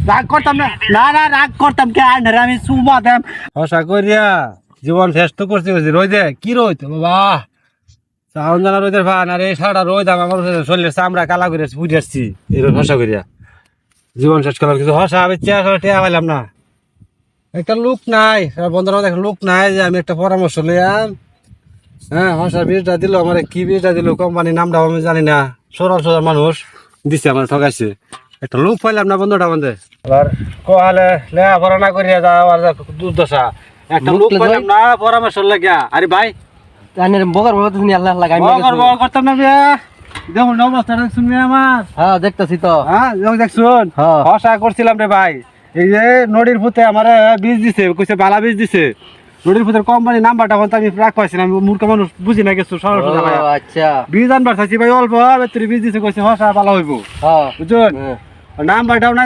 রাগ করতাম না না রাগ করতাম কে আর আমি সুমা দেম হসা করিয়া জীবন শেষ তো করছি রই দে কি রই তো বাবা সাউন্ড জানা রইদের ভান আর এই সারা রই দাম আমার শরীরের চামড়া কালা করে বুঝে আসছি এই হসা করিয়া জীবন শেষ করলাম কিন্তু হসা আমি টেয়া পাইলাম না একটা লোক নাই বন্ধুরা একটা লোক নাই যে আমি একটা পরামর্শ লইয়াম হ্যাঁ হসা বীজটা দিল আমার কি বীজটা দিল কোম্পানির নামটা আমি জানি না সরল সরল মানুষ দিছে আমার ঠকাইছে একটা লোক পাইলাম না বন্ধুটা বন্ধে এবার কোহালে লেয়া পড়া না করিয়া যাওয়ার দুর্দশা একটা লোক পাইলাম না পরামর্শ লাগিয়া আরে ভাই জানেন বগর বগর তুমি আল্লাহ লাগাই বগর করতাম না বিয়া দেখুন অবস্থাটা শুনবি আমার হ্যাঁ দেখতেছি তো হ্যাঁ দেখছুন হ্যাঁ। হসা করছিলাম রে ভাই এই যে নদীর ফুতে আমার বীজ দিছে কইছে বালা বীজ দিছে নদীর ফুতের কোম্পানি নাম্বারটা বলতে আমি রাখ পাইছিলাম মূর্খ মানুষ বুঝি না গেছো সরল সোজা ভাই আচ্ছা বীজ আনবার চাইছি ভাই অল্প বেতরি বীজ দিছে কইছে হসা ভালো হইব হ্যাঁ বুঝুন নাম্বারটাও নাই